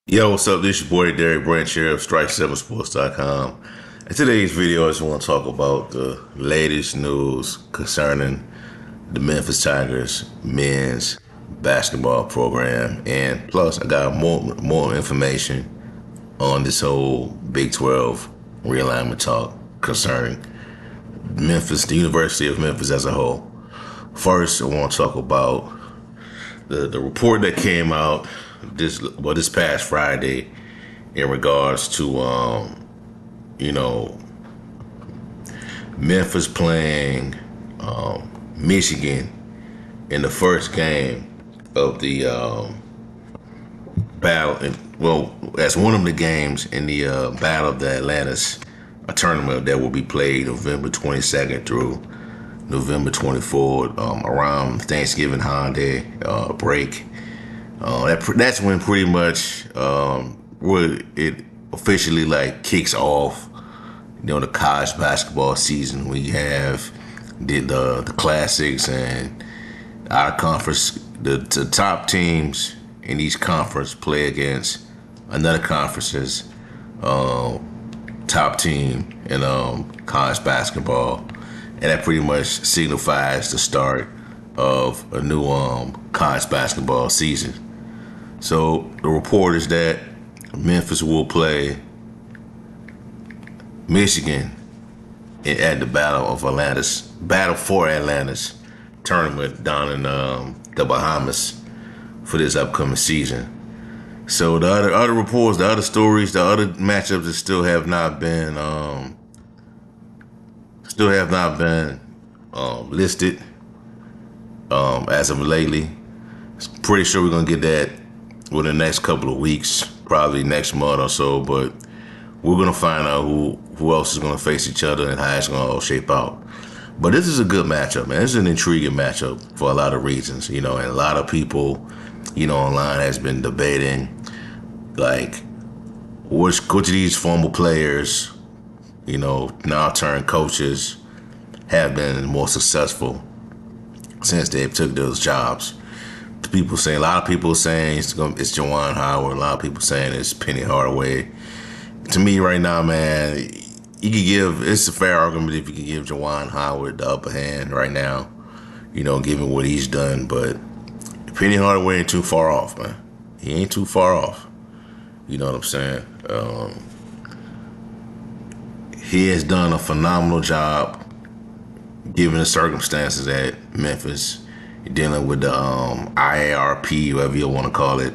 Yo, what's up? This your boy Derek Branch here of Strike7Sports.com. In today's video, I just want to talk about the latest news concerning the Memphis Tigers men's basketball program, and plus I got more information on this whole Big 12 realignment talk concerning Memphis, the University of Memphis as a whole. First, I want to talk about the report that came out this past Friday in regards to Memphis playing Michigan in the first game of the battle. Well, that's one of the games in the Battle of the Atlantis, a tournament that will be played November 22nd through November 24th, around Thanksgiving holiday break. That's when pretty much where it officially like kicks off, the college basketball season. We have the classics and our conference. The top teams in each conference play against another conference's top team in college basketball, and that pretty much signifies the start of a new college basketball season. So the report is that Memphis will play Michigan at the Battle for Atlantis tournament down in the Bahamas for this upcoming season. So the other reports, the other stories, the other matchups that still have not been listed as of lately. Pretty sure we're gonna get that within the next couple of weeks, probably next month or so. But we're gonna find out who else is gonna face each other and how it's gonna all shape out. But this is a good matchup, man. This is an intriguing matchup for a lot of reasons, and a lot of people, online has been debating like which of these former players, now turned coaches, have been more successful since they've took those jobs. A lot of people saying it's Juwan Howard. A lot of people saying it's Penny Hardaway. To me, right now, man, it's a fair argument if you can give Juwan Howard the upper hand right now, given what he's done. But Penny Hardaway ain't too far off, man. He ain't too far off. You know what I'm saying? He has done a phenomenal job given the circumstances at Memphis, dealing with the IARP, whatever you want to call it,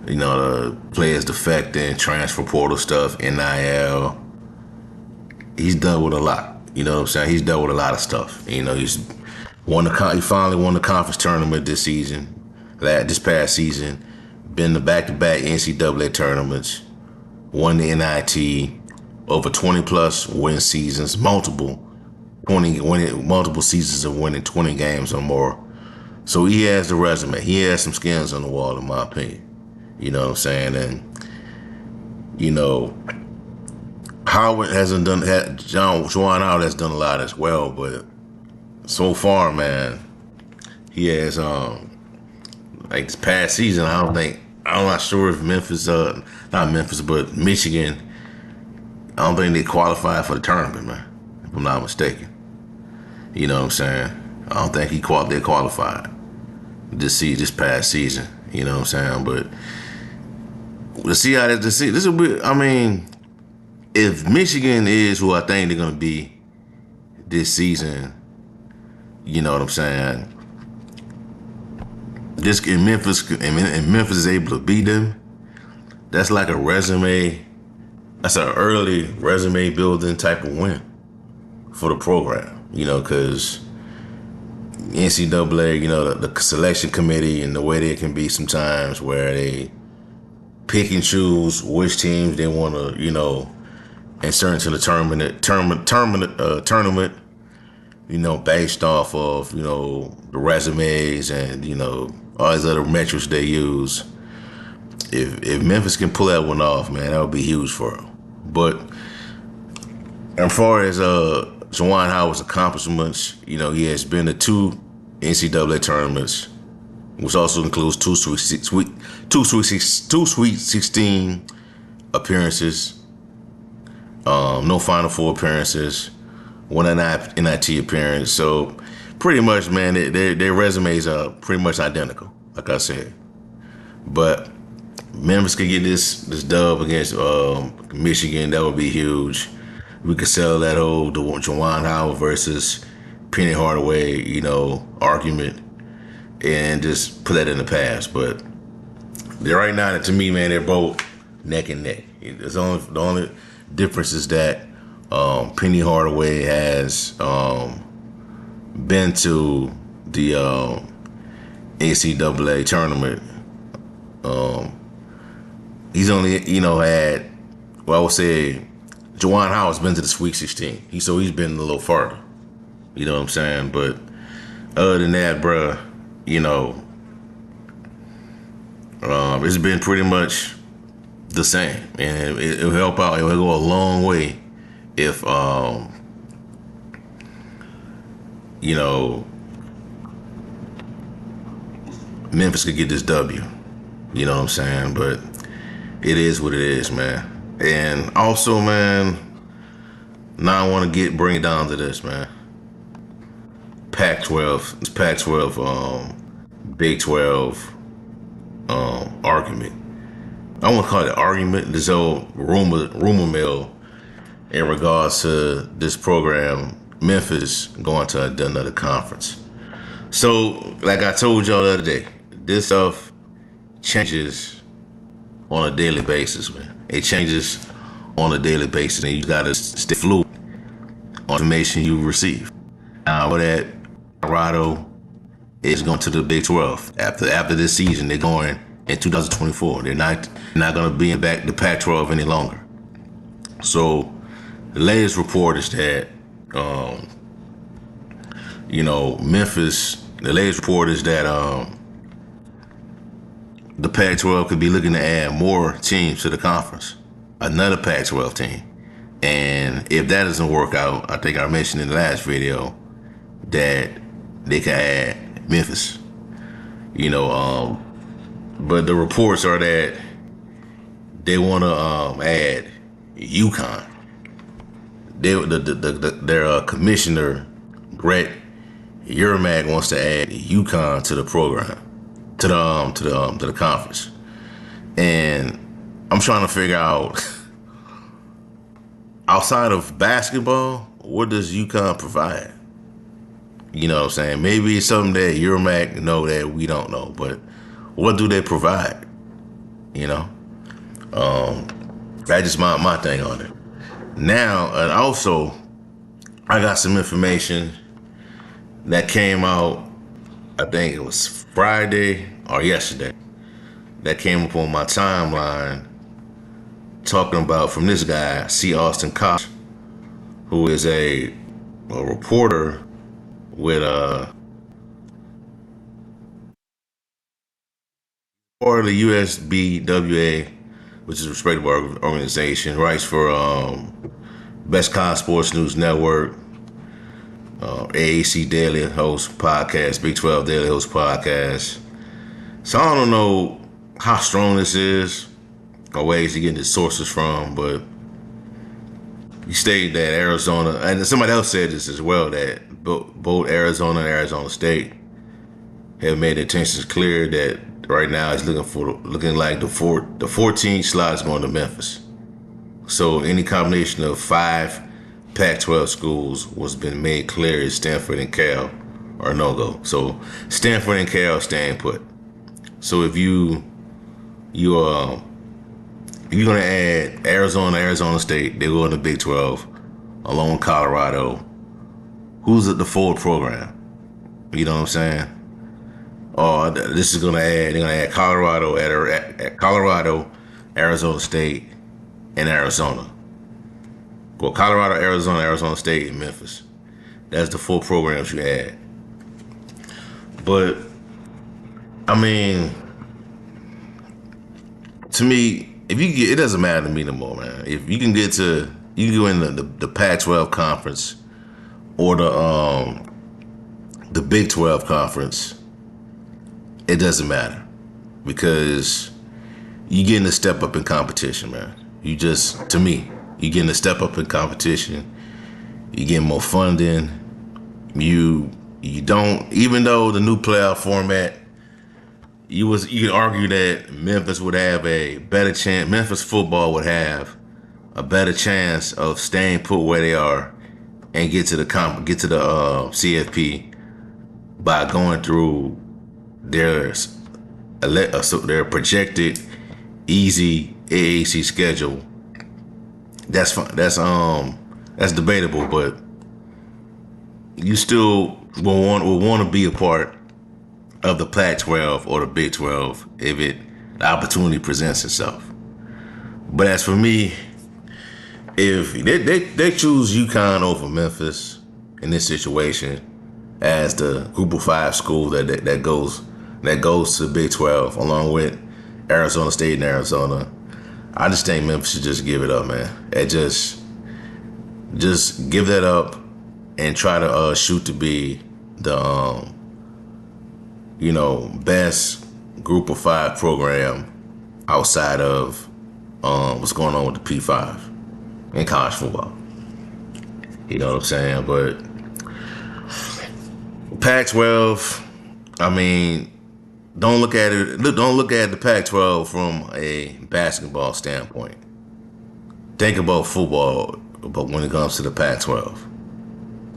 the players defecting, transfer portal stuff, NIL. He's done with a lot. You know what I'm saying? He's dealt with a lot of stuff. He finally won the conference tournament this past season. Been to back-to-back NCAA tournaments, won the NIT, over 20 plus win seasons, multiple seasons of winning 20 games or more. So he has the resume. He has some skins on the wall, in my opinion. You know what I'm saying? And Howard Juwan Howard has done a lot as well, but so far, man, he has like this past season, I'm not sure if but Michigan, I don't think they qualified for the tournament, man, if I'm not mistaken. You know what I'm saying? I don't think they qualified this past season. You know what I'm saying? But we'll see how this will be. I mean, if Michigan is who I think they're gonna be this season, you know what I'm saying? Memphis is able to beat them, that's like that's an early resume building type of win for the program, because NCAA, the selection committee, and the way they can be sometimes where they pick and choose which teams they want to, insert into the tournament, based off of, the resumes and, all these other metrics they use. If Memphis can pull that one off, man, that would be huge for them. But as far as Juwan Howard's accomplishments, he has been to 2 NCAA tournaments, which also includes two Sweet 16 appearances, no Final Four appearances, one NIT appearance. So pretty much, man, their resumes are pretty much identical, like I said. But Memphis could get this dub against Michigan. That would be huge. We could sell that whole Juwan Howard versus Penny Hardaway, argument, and just put that in the past. But they're right now, to me, man, they're both neck and neck. The only difference is that Penny Hardaway has been to the NCAA tournament. He's only, had, I would say, Juwan Howard's been to the Sweet 16. So he's been a little farther. You know what I'm saying? But other than that, bruh, it's been pretty much the same. And it'll help out. It'll go a long way if, Memphis could get this W. You know what I'm saying? But it is what it is, man. And also, man, now I want to bring it down to this, man. Pac-12, it's Pac-12, Big 12 argument. I won't call it an argument. This old rumor mill in regards to this program, Memphis going to another conference. So, like I told y'all the other day, this stuff changes on a daily basis, man. It changes on a daily basis, and you gotta stay fluid on information you receive. Now, that Colorado is going to the Big 12 after this season. They're going in 2024. They're not going to be in the Pac-12 any longer. So the latest report is that Memphis. The latest report is that the Pac-12 could be looking to add more teams to the conference, another Pac-12 team. And if that doesn't work out, I think I mentioned in the last video that they can add Memphis. But the reports are that they want to add UConn. Their commissioner, Brett Yermak, wants to add UConn to the program, to the conference. And I'm trying to figure out, outside of basketball, what does UConn provide? You know what I'm saying? Maybe it's something that Yermak know that we don't know, but what do they provide? That's just my thing on it. Now, and also, I got some information that came out, I think it was Friday or yesterday, that came up on my timeline, talking about from this guy, C. Austin Cox, who is a reporter with part of the USBWA, which is a respectable organization, writes for Best College Sports News Network, AAC Daily host podcast, Big 12 Daily host podcast. So I don't know how strong this is or where he's getting his sources from, but he stated that Arizona, and somebody else said this as well, that both Arizona and Arizona State have made their intentions clear that right now it's looking like the 14th slot is going to Memphis. So any combination of 5 Pac-12 schools was been made clear as Stanford and Cal are no-go. So Stanford and Cal staying put. So if you're going to add Arizona State, they go in the Big 12, along with Colorado. Who's at the forward program? You know what I'm saying? Oh, this is they're going to add Colorado, Arizona State, and Arizona. Well, Colorado, Arizona State, and Memphis. That's the 4 programs you add. But, I mean, to me, if you get, it doesn't matter to me no more, man. If you can go in the Pac-12 conference or the Big 12 conference, it doesn't matter because you getting a step up in competition, man. To me, you getting a step up in competition. You getting more funding. You don't, even though the new playoff format, you could argue that Memphis would have a better chance. Memphis football would have a better chance of staying put where they are and get to the CFP by going through their projected easy AAC schedule. That's fine. That's debatable, but you still will want to be a part of the Pac-12 or the Big 12 if the opportunity presents itself. But as for me, if they choose UConn over Memphis in this situation as the Group of 5 school that goes to the Big 12 along with Arizona State and Arizona, I just think Memphis should just give it up, man. And just give that up and try to shoot to be the best Group of 5 program outside of what's going on with the P5 in college football. You know what I'm saying? But Pac-12, I mean, don't look at the Pac-12 from a basketball standpoint. Think about football, but when it comes to the Pac-12.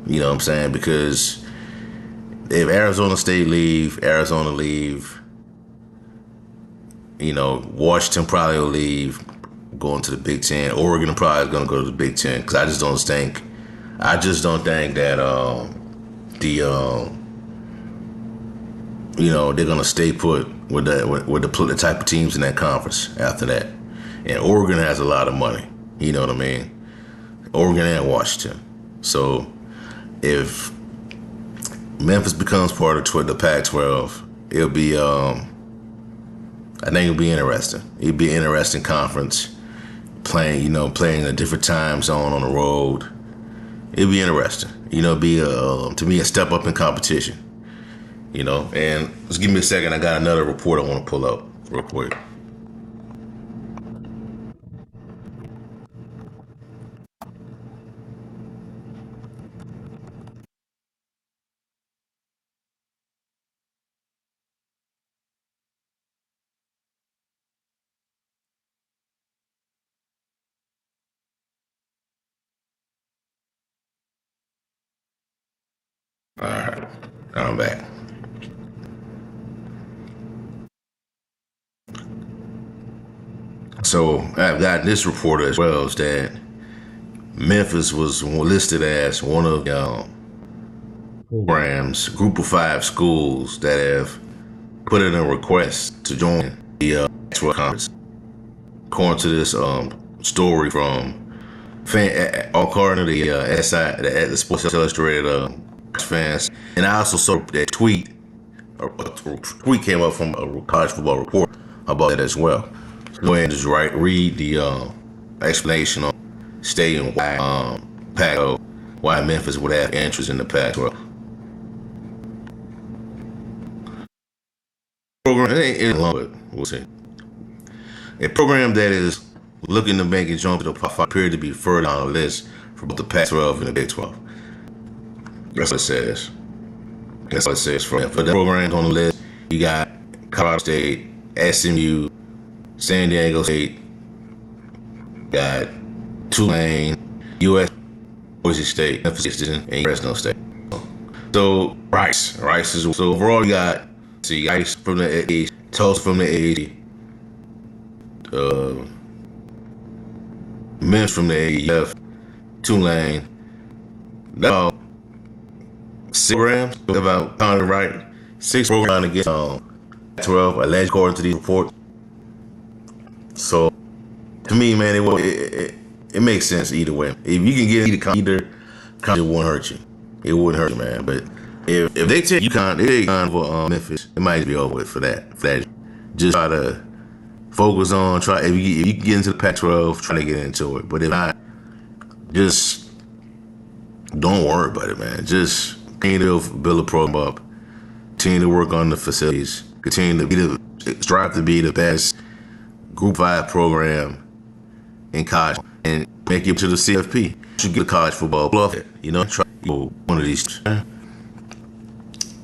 You know what I'm saying? Because if Arizona State Arizona leave, Washington probably will leave, going to the Big Ten. Oregon probably is going to go to the Big Ten because I just don't think that they're going to stay put with the type of teams in that conference after that. And Oregon has a lot of money. You know what I mean? Oregon and Washington. So if Memphis becomes part of the Pac-12, it'll be, I think it'll be interesting. It'll be an interesting conference, playing a different time zone on the road. It'll be interesting. To me, a step up in competition. And just give me a second. I got another report I want to pull up real quick. All right, I'm back. So I've got this report as well, is that Memphis was listed as one of the programs, Group of 5 schools that have put in a request to join the Pac-12 conference. According to this story from according to the SI, the Sports Illustrated fans, and I also saw that tweet. A tweet came up from a college football report about that as well. So go ahead and just read the explanation on stating why Pac-12, why Memphis would have interest in the Pac-12 program. It ain't long, but we'll see. A program that is looking to make a jump to the top 5 appeared to be further on the list for both the Pac-12 and the Big 12. That's what it says. That's what it says for the programs on the list. You got Colorado State, SMU, San Diego State, got Tulane, US, Boise State, Memphis, and Fresno State. So Rice is so overall you got Rice from the East, Tulsa from the East, Memphis from the AEF, Tulane. That's all 6 programs, about counted right. 6 programs to get 12, alleged according to these reports. So to me, man, it makes sense either way. If you can get either it won't hurt you. It wouldn't hurt you, man. But if they take UConn for Memphis, it might be over with for that. Just try to focus on if you can get into the Pac-12, try to get into it. But if not, just don't worry about it, man. Just continue to build a program up, continue to work on the facilities, continue to strive to be the best Group 5 program in college and make it to the CFP. You should get a college football playoff. You know, try one of these.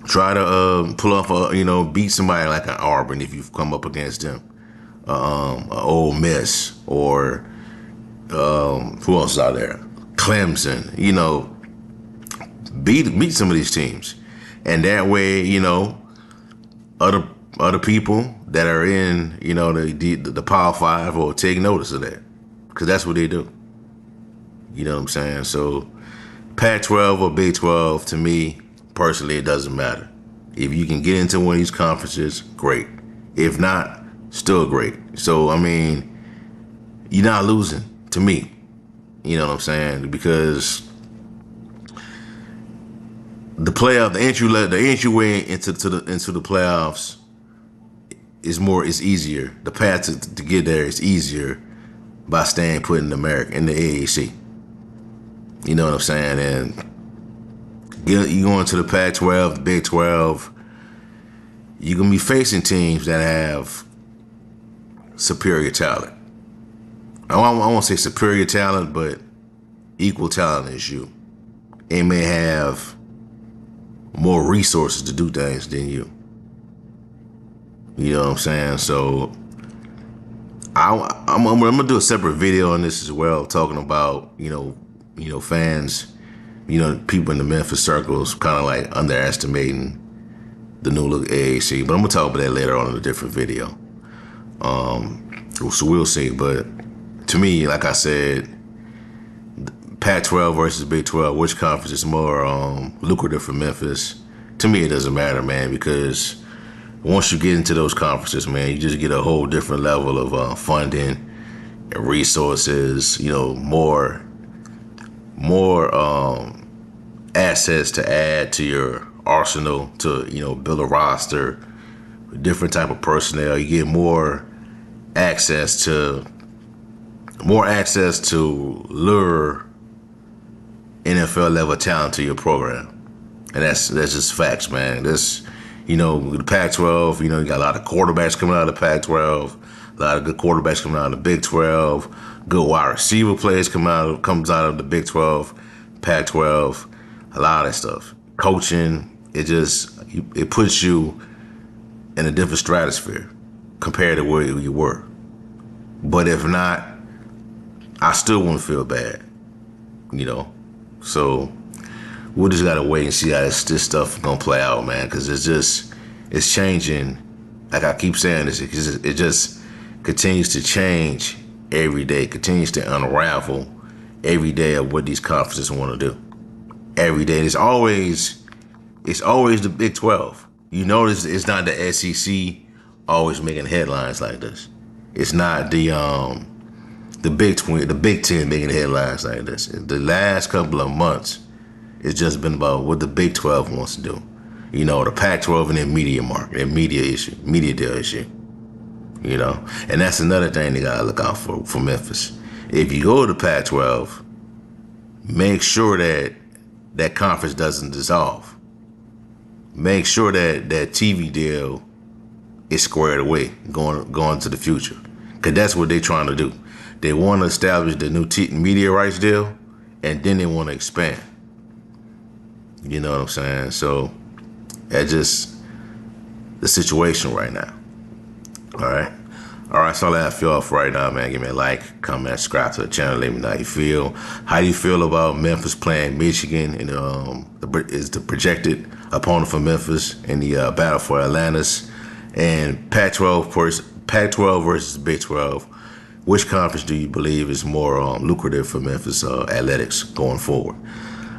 Try to pull off beat somebody like an Auburn if you've come up against them, an Ole Miss, or who else is out there? Clemson. You know, meet some of these teams, and that way, other people that are in the Power 5 will take notice of that, because that's what they do. You know what I'm saying? So Pac-12 or Big 12, to me personally, it doesn't matter. If you can get into one of these conferences, great. If not, still great. So I mean, you're not losing to me. You know what I'm saying? Because the entryway into the playoffs is easier. The path to get there is easier by staying put in the AAC. You know what I'm saying? And you going to the Pac-12, the Big 12, you're gonna be facing teams that have superior talent. I won't say superior talent, but equal talent as you. It may have more resources to do things than you. You know what I'm saying? So I'm gonna do a separate video on this as well, talking about fans, people in the Memphis circles kind of like underestimating the new look AAC. But I'm gonna talk about that later on in a different video. So we'll see. But to me, like I said, Pac-12 versus Big 12, which conference is more lucrative for Memphis? To me, it doesn't matter, man, because once you get into those conferences, man, you just get a whole different level of funding and resources, more assets to add to your arsenal to, build a roster, different type of personnel. You get more access to lure NFL level talent to your program. And that's just facts, man. This, the Pac-12, you got a lot of quarterbacks coming out of the Pac-12, a lot of good quarterbacks coming out of the Big 12, good wide receiver players comes out of the Big 12, Pac-12, a lot of that stuff. Coaching, it puts you in a different stratosphere compared to where you were. But if not, I still wouldn't feel bad, So we'll just gotta wait and see how this stuff gonna play out, man, because it's changing. Like I keep saying this, it just continues to change every day, continues to unravel every day of what these conferences want to do. Every day, it's always the Big 12. You notice it's not the SEC always making headlines like this. It's not the Big 10 making headlines like this. The last couple of months, it's just been about what the Big 12 wants to do. The Pac-12 and their media market, their media deal issue. And that's another thing they gotta look out for Memphis. If you go to the Pac-12, make sure that conference doesn't dissolve. Make sure that TV deal is squared away going to the future, because that's what they're trying to do. They want to establish the new media rights deal, and then they want to expand. You know what I'm saying? So that's just the situation right now. All right, so I have for y'all for right now, man. Give me a like, comment, subscribe to the channel. Let me know how you feel. How do you feel about Memphis playing Michigan? And is the projected opponent for Memphis in the battle for Atlantis? And Pac-12 versus Big 12. Which conference do you believe is more lucrative for Memphis athletics going forward?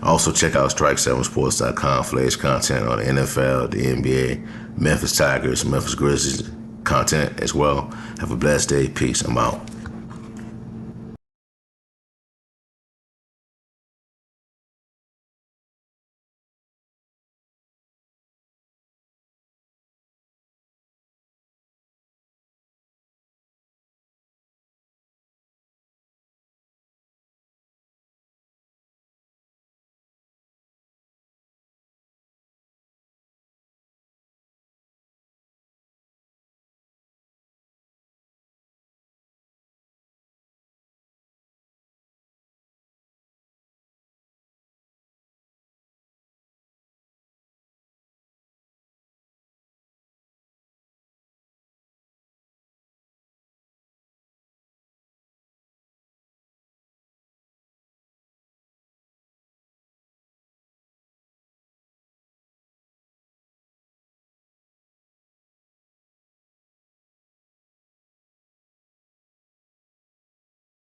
Also, check out strike7sports.com for latest content on the NFL, the NBA, Memphis Tigers, Memphis Grizzlies content as well. Have a blessed day. Peace. I'm out.